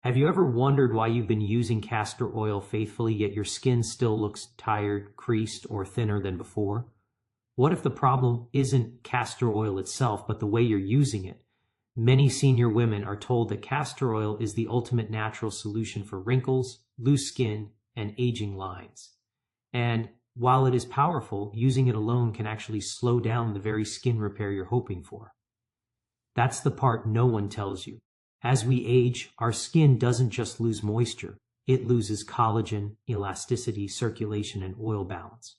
Have you ever wondered why you've been using castor oil faithfully, yet your skin still looks tired, creased, or thinner than before? What if the problem isn't castor oil itself, but the way you're using it? Many senior women are told that castor oil is the ultimate natural solution for wrinkles, loose skin, and aging lines. And while it is powerful, using it alone can actually slow down the very skin repair you're hoping for. That's the part no one tells you. As we age, our skin doesn't just lose moisture, it loses collagen, elasticity, circulation, and oil balance.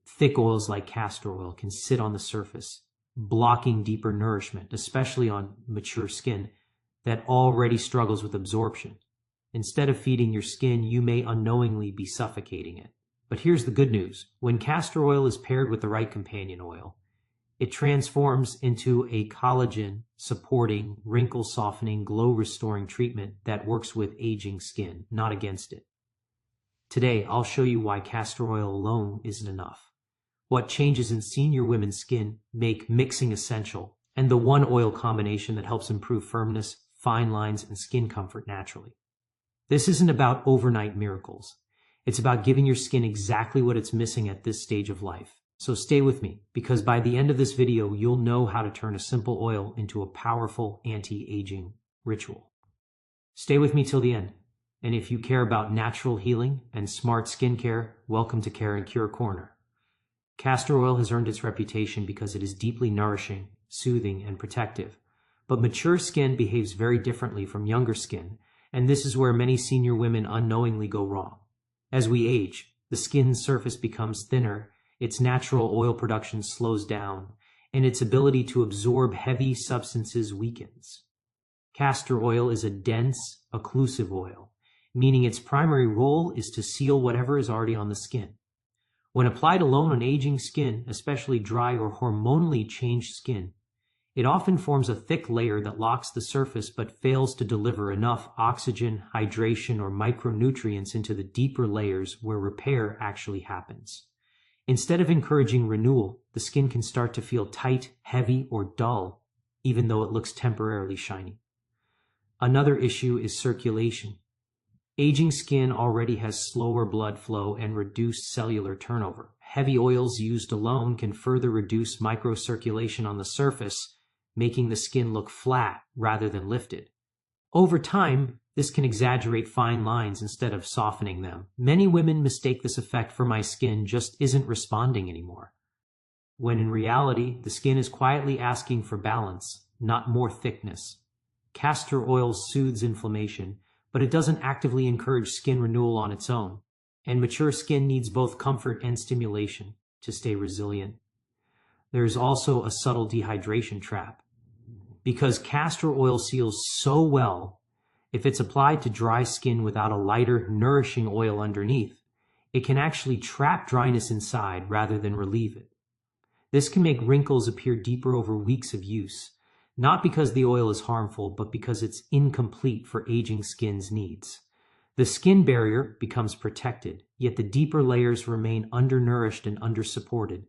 Thick oils like castor oil can sit on the surface, blocking deeper nourishment, especially on mature skin that already struggles with absorption. Instead of feeding your skin, you may unknowingly be suffocating it. But here's the good news. When castor oil is paired with the right companion oil, it transforms into a collagen-supporting, wrinkle-softening, glow-restoring treatment that works with aging skin, not against it. Today, I'll show you why castor oil alone isn't enough, what changes in senior women's skin make mixing essential, and the one oil combination that helps improve firmness, fine lines, and skin comfort naturally. This isn't about overnight miracles. It's about giving your skin exactly what it's missing at this stage of life. So stay with me, because by the end of this video, you'll know how to turn a simple oil into a powerful anti-aging ritual. Stay with me till the end. And if you care about natural healing and smart skincare, welcome to Care and Cure Corner. Castor oil has earned its reputation because it is deeply nourishing, soothing, and protective. But mature skin behaves very differently from younger skin, and this is where many senior women unknowingly go wrong. As we age, the skin's surface becomes thinner, its natural oil production slows down, and its ability to absorb heavy substances weakens. Castor oil is a dense, occlusive oil, meaning its primary role is to seal whatever is already on the skin. When applied alone on aging skin, especially dry or hormonally changed skin, it often forms a thick layer that locks the surface but fails to deliver enough oxygen, hydration, or micronutrients into the deeper layers where repair actually happens. Instead of encouraging renewal, the skin can start to feel tight, heavy, or dull, even though it looks temporarily shiny. Another issue is circulation. Aging skin already has slower blood flow and reduced cellular turnover. Heavy oils used alone can further reduce microcirculation on the surface, making the skin look flat rather than lifted. Over time, this can exaggerate fine lines instead of softening them. Many women mistake this effect for my skin just isn't responding anymore, when in reality, the skin is quietly asking for balance, not more thickness. Castor oil soothes inflammation, but it doesn't actively encourage skin renewal on its own, and mature skin needs both comfort and stimulation to stay resilient. There is also a subtle dehydration trap. Because castor oil seals so well, if it's applied to dry skin without a lighter, nourishing oil underneath, it can actually trap dryness inside rather than relieve it. This can make wrinkles appear deeper over weeks of use, not because the oil is harmful, but because it's incomplete for aging skin's needs. The skin barrier becomes protected, yet the deeper layers remain undernourished and undersupported.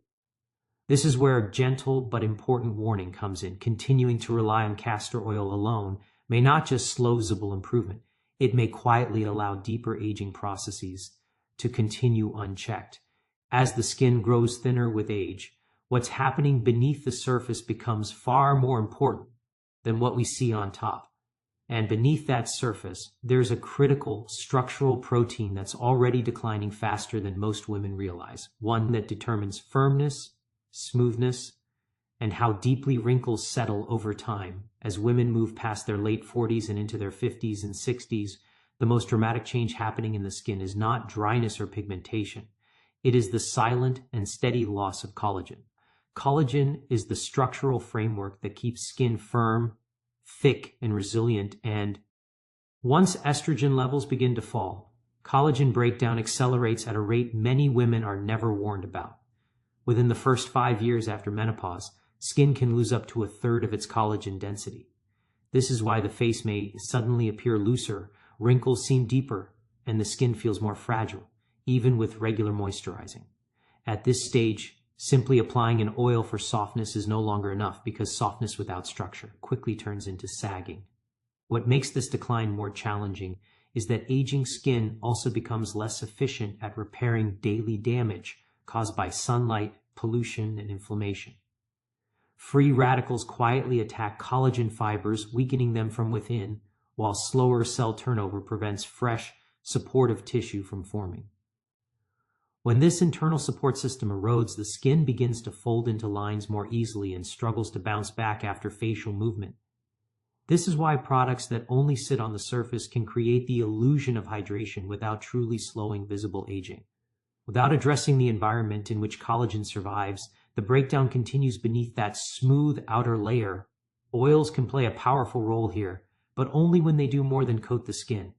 This is where a gentle but important warning comes in. Continuing to rely on castor oil alone may not just slow visible improvement, it may quietly allow deeper aging processes to continue unchecked. As the skin grows thinner with age, what's happening beneath the surface becomes far more important than what we see on top. And beneath that surface, there's a critical structural protein that's already declining faster than most women realize, one that determines firmness, smoothness, and how deeply wrinkles settle over time. As women move past their late 40s and into their 50s and 60s, the most dramatic change happening in the skin is not dryness or pigmentation. It is the silent and steady loss of collagen. Collagen is the structural framework that keeps skin firm, thick, and resilient, and once estrogen levels begin to fall, collagen breakdown accelerates at a rate many women are never warned about. Within the first 5 years after menopause, skin can lose up to a third of its collagen density. This is why the face may suddenly appear looser, wrinkles seem deeper, and the skin feels more fragile, even with regular moisturizing. At this stage, simply applying an oil for softness is no longer enough, because softness without structure quickly turns into sagging. What makes this decline more challenging is that aging skin also becomes less efficient at repairing daily damage caused by sunlight, pollution, and inflammation. Free radicals quietly attack collagen fibers, weakening them from within, while slower cell turnover prevents fresh, supportive tissue from forming. When this internal support system erodes, the skin begins to fold into lines more easily and struggles to bounce back after facial movement. This is why products that only sit on the surface can create the illusion of hydration without truly slowing visible aging. Without addressing the environment in which collagen survives, the breakdown continues beneath that smooth outer layer. Oils can play a powerful role here, but only when they do more than coat the skin.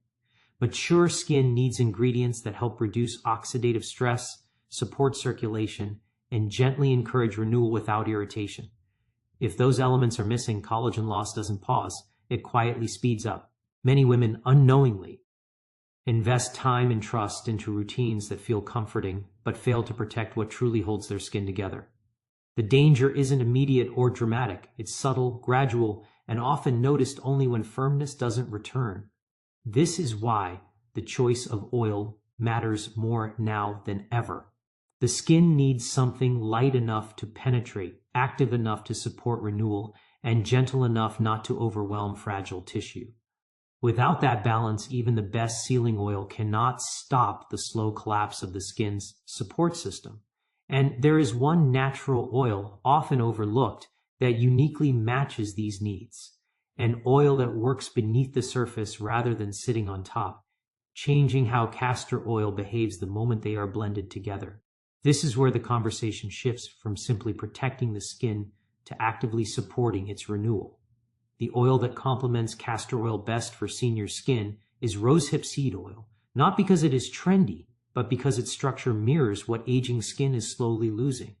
Mature skin needs ingredients that help reduce oxidative stress, support circulation, and gently encourage renewal without irritation. If those elements are missing, collagen loss doesn't pause, it quietly speeds up. Many women unknowingly invest time and trust into routines that feel comforting, but fail to protect what truly holds their skin together. The danger isn't immediate or dramatic, it's subtle, gradual, and often noticed only when firmness doesn't return. This is why the choice of oil matters more now than ever. The skin needs something light enough to penetrate, active enough to support renewal, and gentle enough not to overwhelm fragile tissue. Without that balance, even the best sealing oil cannot stop the slow collapse of the skin's support system. And there is one natural oil, often overlooked, that uniquely matches these needs. An oil that works beneath the surface rather than sitting on top, changing how castor oil behaves the moment they are blended together. This is where the conversation shifts from simply protecting the skin to actively supporting its renewal. The oil that complements castor oil best for senior skin is rosehip seed oil, not because it is trendy, but because its structure mirrors what aging skin is slowly losing.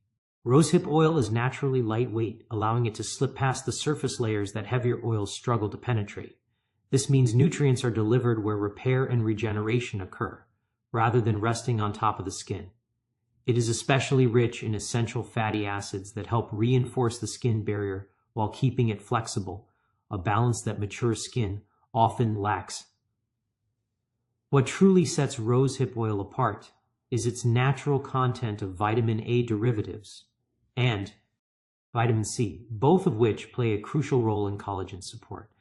Rosehip oil is naturally lightweight, allowing it to slip past the surface layers that heavier oils struggle to penetrate. This means nutrients are delivered where repair and regeneration occur, rather than resting on top of the skin. It is especially rich in essential fatty acids that help reinforce the skin barrier while keeping it flexible, a balance that mature skin often lacks. What truly sets rosehip oil apart is its natural content of vitamin A derivatives and vitamin C, both of which play a crucial role in collagen support.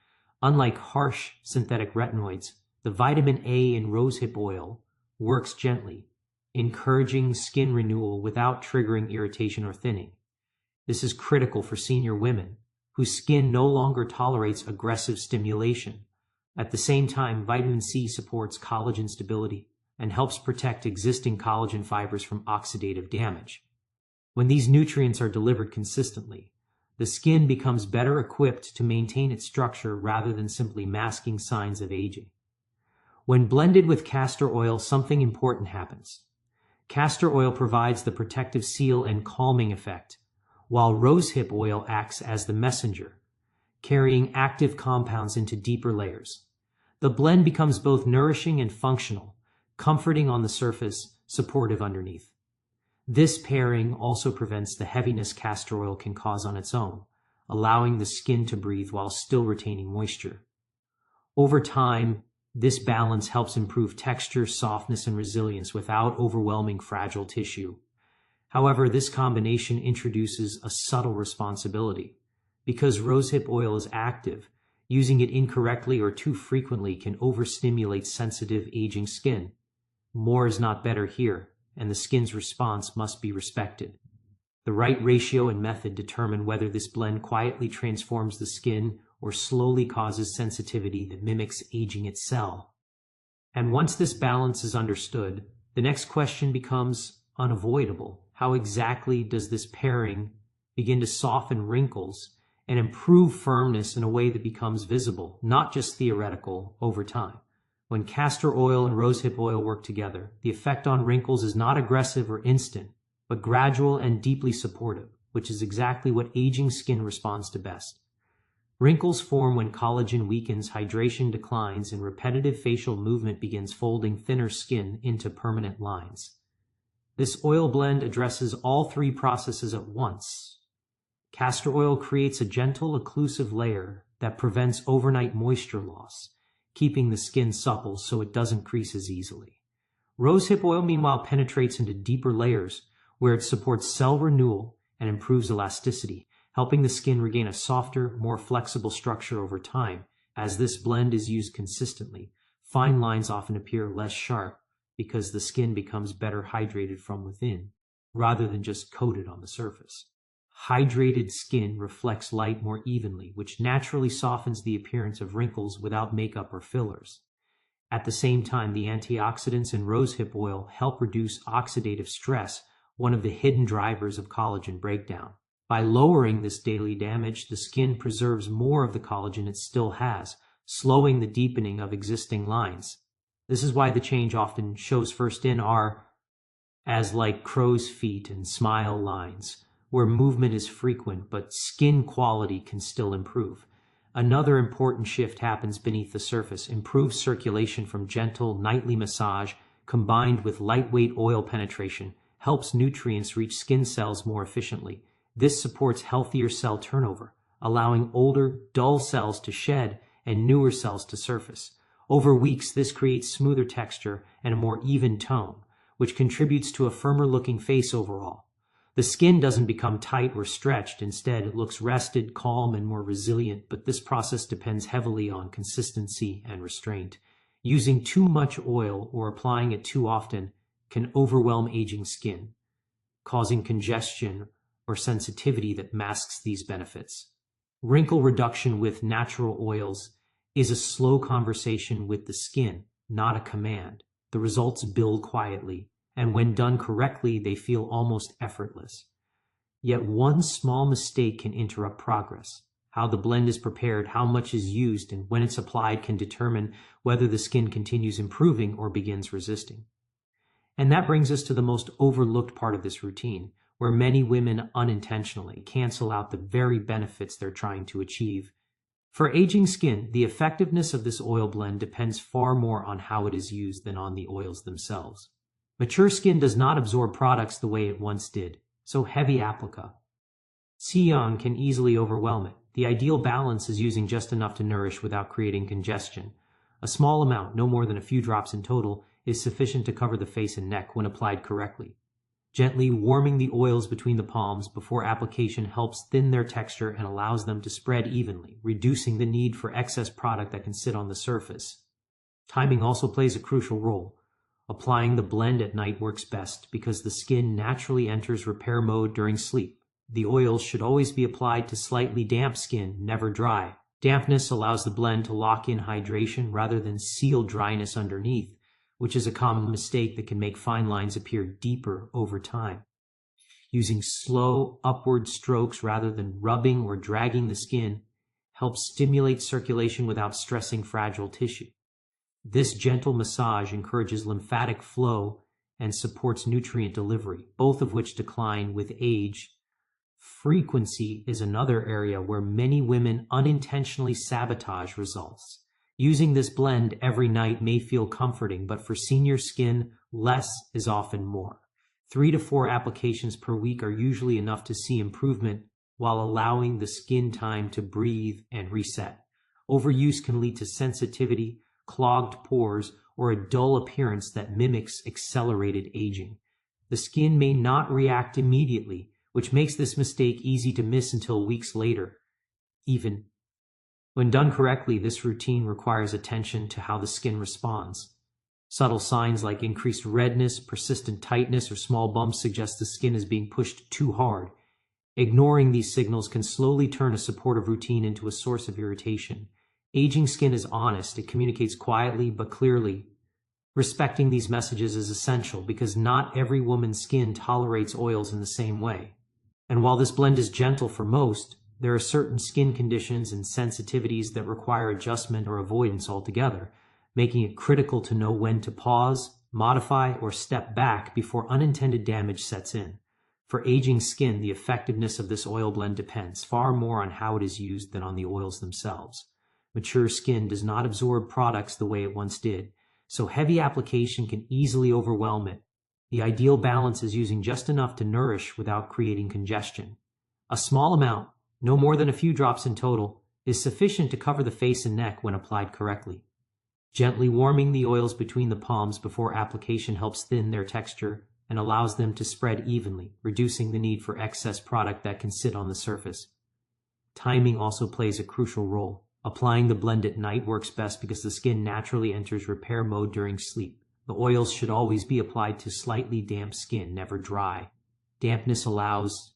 Unlike harsh synthetic retinoids, the vitamin A in rosehip oil works gently, encouraging skin renewal without triggering irritation or thinning. This is critical for senior women whose skin no longer tolerates aggressive stimulation. At the same time, vitamin C supports collagen stability and helps protect existing collagen fibers from oxidative damage. When these nutrients are delivered consistently, the skin becomes better equipped to maintain its structure rather than simply masking signs of aging. When blended with castor oil, something important happens. Castor oil provides the protective seal and calming effect, while rosehip oil acts as the messenger, carrying active compounds into deeper layers. The blend becomes both nourishing and functional, comforting on the surface, supportive underneath. This pairing also prevents the heaviness castor oil can cause on its own, allowing the skin to breathe while still retaining moisture. Over time, this balance helps improve texture, softness, and resilience without overwhelming fragile tissue. However, this combination introduces a subtle responsibility. Because rosehip oil is active, using it incorrectly or too frequently can overstimulate sensitive, aging skin. More is not better here, and the skin's response must be respected. The right ratio and method determine whether this blend quietly transforms the skin or slowly causes sensitivity that mimics aging itself. And once this balance is understood, the next question becomes unavoidable. How exactly does this pairing begin to soften wrinkles and improve firmness in a way that becomes visible, not just theoretical, over time? When castor oil and rosehip oil work together, the effect on wrinkles is not aggressive or instant, but gradual and deeply supportive, which is exactly what aging skin responds to best. Wrinkles form when collagen weakens, hydration declines, and repetitive facial movement begins folding thinner skin into permanent lines. This oil blend addresses all three processes at once. Castor oil creates a gentle, occlusive layer that prevents overnight moisture loss, keeping the skin supple so it doesn't crease as easily. Rosehip oil, meanwhile, penetrates into deeper layers where it supports cell renewal and improves elasticity, helping the skin regain a softer, more flexible structure over time. As this blend is used consistently, fine lines often appear less sharp because the skin becomes better hydrated from within, rather than just coated on the surface. Hydrated skin reflects light more evenly, which naturally softens the appearance of wrinkles without makeup or fillers. At the same time, the antioxidants in rosehip oil help reduce oxidative stress, one of the hidden drivers of collagen breakdown. By lowering this daily damage, the skin preserves more of the collagen it still has, slowing the deepening of existing lines. This is why the change often shows first in our as like crow's feet and smile lines, where movement is frequent but skin quality can still improve. Another important shift happens beneath the surface. Improved circulation from gentle nightly massage combined with lightweight oil penetration helps nutrients reach skin cells more efficiently. This supports healthier cell turnover, allowing older, dull cells to shed and newer cells to surface. Over weeks, this creates smoother texture and a more even tone, which contributes to a firmer-looking face overall. The skin doesn't become tight or stretched. Instead, it looks rested, calm, and more resilient, but this process depends heavily on consistency and restraint. Using too much oil or applying it too often can overwhelm aging skin, causing congestion or sensitivity that masks these benefits. Wrinkle reduction with natural oils is a slow conversation with the skin, not a command. The results build quietly, and when done correctly, they feel almost effortless. Yet one small mistake can interrupt progress. How the blend is prepared, how much is used, and when it's applied can determine whether the skin continues improving or begins resisting. And that brings us to the most overlooked part of this routine, where many women unintentionally cancel out the very benefits they're trying to achieve. For aging skin, the effectiveness of this oil blend depends far more on how it is used than on the oils themselves. Mature skin does not absorb products the way it once did, so heavy applica can easily overwhelm it. The ideal balance is using just enough to nourish without creating congestion. A small amount, no more than a few drops in total, is sufficient to cover the face and neck when applied correctly. Gently warming the oils between the palms before application helps thin their texture and allows them to spread evenly, reducing the need for excess product that can sit on the surface. Timing also plays a crucial role. Applying the blend at night works best because the skin naturally enters repair mode during sleep. The oils should always be applied to slightly damp skin, never dry. Dampness allows the blend to lock in hydration rather than seal dryness underneath, which is a common mistake that can make fine lines appear deeper over time. Using slow, upward strokes rather than rubbing or dragging the skin helps stimulate circulation without stressing fragile tissue. This gentle massage encourages lymphatic flow and supports nutrient delivery, both of which decline with age. Frequency is another area where many women unintentionally sabotage results. Using this blend every night may feel comforting, but for senior skin, less is often more. 3 to 4 applications per week are usually enough to see improvement while allowing the skin time to breathe and reset. Overuse can lead to sensitivity, clogged pores, or a dull appearance that mimics accelerated aging. The skin may not react immediately, which makes this mistake easy to miss until weeks later. Even when done correctly, this routine requires attention to how the skin responds. Subtle signs like increased redness, persistent tightness, or small bumps suggest the skin is being pushed too hard. Ignoring these signals can slowly turn a supportive routine into a source of irritation. Aging skin is honest. It communicates quietly but clearly. Respecting these messages is essential because not every woman's skin tolerates oils in the same way. And while this blend is gentle for most, there are certain skin conditions and sensitivities that require adjustment or avoidance altogether, making it critical to know when to pause, modify, or step back before unintended damage sets in. For aging skin, the effectiveness of this oil blend depends far more on how it is used than on the oils themselves. Mature skin does not absorb products the way it once did, so heavy application can easily overwhelm it. The ideal balance is using just enough to nourish without creating congestion. A small amount, no more than a few drops in total, is sufficient to cover the face and neck when applied correctly. Gently warming the oils between the palms before application helps thin their texture and allows them to spread evenly, reducing the need for excess product that can sit on the surface. Timing also plays a crucial role. Applying the blend at night works best because the skin naturally enters repair mode during sleep. The oils should always be applied to slightly damp skin, never dry. Dampness allows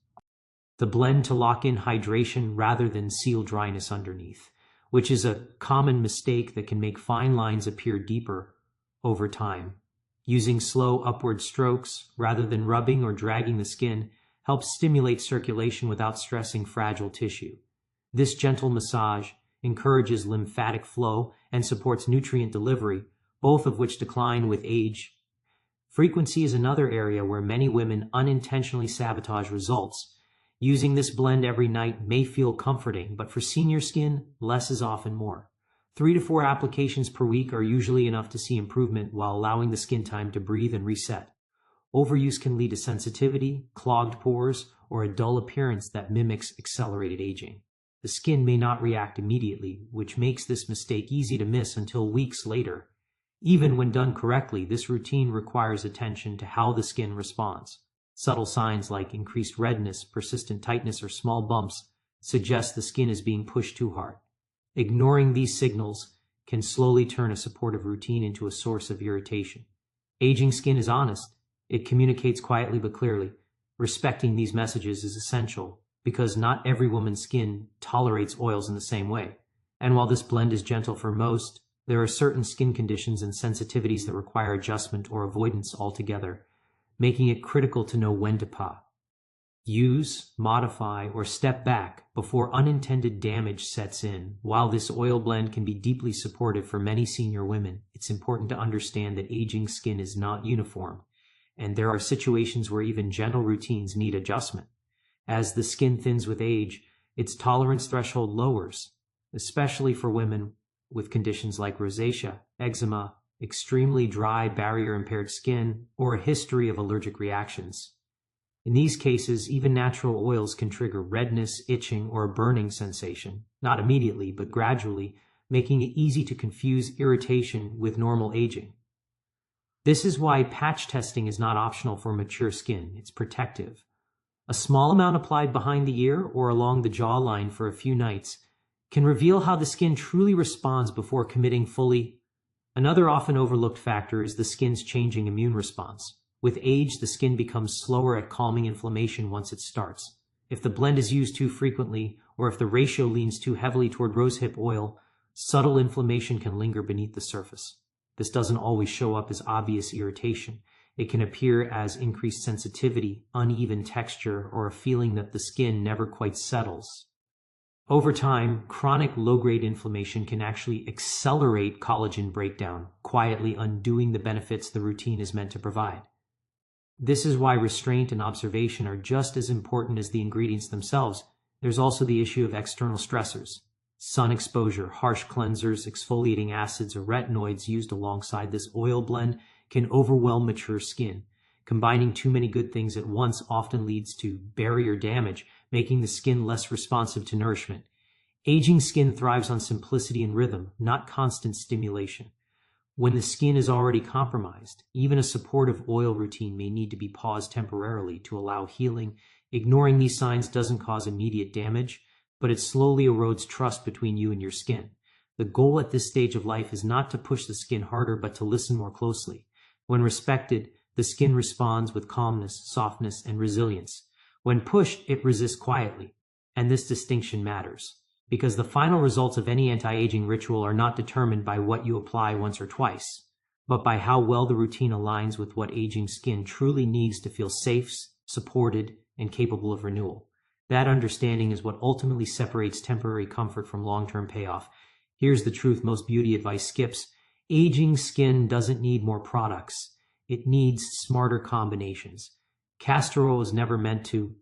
the blend to lock in hydration rather than seal dryness underneath, which is a common mistake that can make fine lines appear deeper over time. Using slow upward strokes rather than rubbing or dragging the skin helps stimulate circulation without stressing fragile tissue. This gentle massage encourages lymphatic flow and supports nutrient delivery, both of which decline with age. Frequency is another area where many women unintentionally sabotage results. Using this blend every night may feel comforting, but for senior skin, less is often more. 3 to 4 applications per week are usually enough to see improvement while allowing the skin time to breathe and reset. Overuse can lead to sensitivity, clogged pores, or a dull appearance that mimics accelerated aging. The skin may not react immediately, which makes this mistake easy to miss until weeks later. Even when done correctly, this routine requires attention to how the skin responds. Subtle signs like increased redness, persistent tightness, or small bumps suggest the skin is being pushed too hard. Ignoring these signals can slowly turn a supportive routine into a source of irritation. Aging skin is honest. It communicates quietly but clearly. Respecting these messages is essential because not every woman's skin tolerates oils in the same way. And while this blend is gentle for most, there are certain skin conditions and sensitivities that require adjustment or avoidance altogether, making it critical to know when to pause, use, modify, or step back before unintended damage sets in. While this oil blend can be deeply supportive for many senior women, it's important to understand that aging skin is not uniform, and there are situations where even gentle routines need adjustment. As the skin thins with age, its tolerance threshold lowers, especially for women with conditions like rosacea, eczema, extremely dry barrier-impaired skin, or a history of allergic reactions. In these cases, even natural oils can trigger redness, itching, or a burning sensation, not immediately, but gradually, making it easy to confuse irritation with normal aging. This is why patch testing is not optional for mature skin. It's protective. A small amount applied behind the ear or along the jawline for a few nights can reveal how the skin truly responds before committing fully. Another often overlooked factor is the skin's changing immune response. With age, the skin becomes slower at calming inflammation once it starts. If the blend is used too frequently, or if the ratio leans too heavily toward rosehip oil, subtle inflammation can linger beneath the surface. This doesn't always show up as obvious irritation. It can appear as increased sensitivity, uneven texture, or a feeling that the skin never quite settles. Over time, chronic low-grade inflammation can actually accelerate collagen breakdown, quietly undoing the benefits the routine is meant to provide. This is why restraint and observation are just as important as the ingredients themselves. There's also the issue of external stressors. Sun exposure, harsh cleansers, exfoliating acids, or retinoids used alongside this oil blend can overwhelm mature skin. Combining too many good things at once often leads to barrier damage, making the skin less responsive to nourishment. Aging skin thrives on simplicity and rhythm, not constant stimulation. When the skin is already compromised, even a supportive oil routine may need to be paused temporarily to allow healing. Ignoring these signs doesn't cause immediate damage, but it slowly erodes trust between you and your skin. The goal at this stage of life is not to push the skin harder, but to listen more closely. When respected, the skin responds with calmness, softness, and resilience. When pushed, it resists quietly. And this distinction matters, because the final results of any anti-aging ritual are not determined by what you apply once or twice, but by how well the routine aligns with what aging skin truly needs to feel safe, supported, and capable of renewal. That understanding is what ultimately separates temporary comfort from long-term payoff. Here's the truth most beauty advice skips. Aging skin doesn't need more products. It needs smarter combinations. Castor oil is never meant to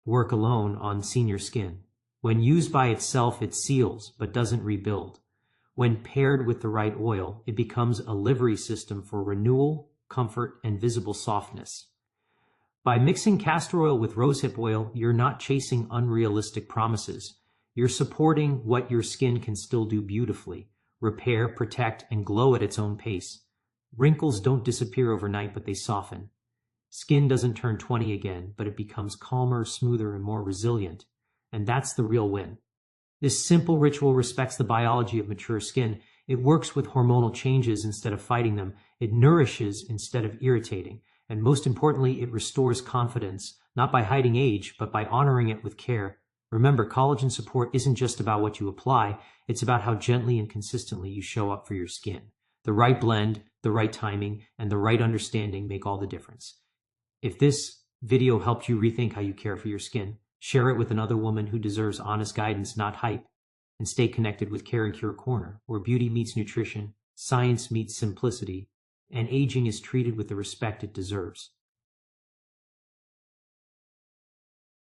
work alone on senior skin. When used by itself, it seals, but doesn't rebuild. When paired with the right oil, it becomes a livery system for renewal, comfort, and visible softness. By mixing castor oil with rosehip oil, you're not chasing unrealistic promises. You're supporting what your skin can still do beautifully: repair, protect, and glow at its own pace. Wrinkles don't disappear overnight, but they soften. Skin doesn't turn 20 again, but it becomes calmer, smoother, and more resilient. And that's the real win. This simple ritual respects the biology of mature skin. It works with hormonal changes instead of fighting them. It nourishes instead of irritating. And most importantly, it restores confidence, not by hiding age, but by honoring it with care. Remember, collagen support isn't just about what you apply, it's about how gently and consistently you show up for your skin. The right blend, the right timing, and the right understanding make all the difference. If this video helped you rethink how you care for your skin, share it with another woman who deserves honest guidance, not hype. And stay connected with Care and Cure Corner, where beauty meets nutrition, science meets simplicity, and aging is treated with the respect it deserves.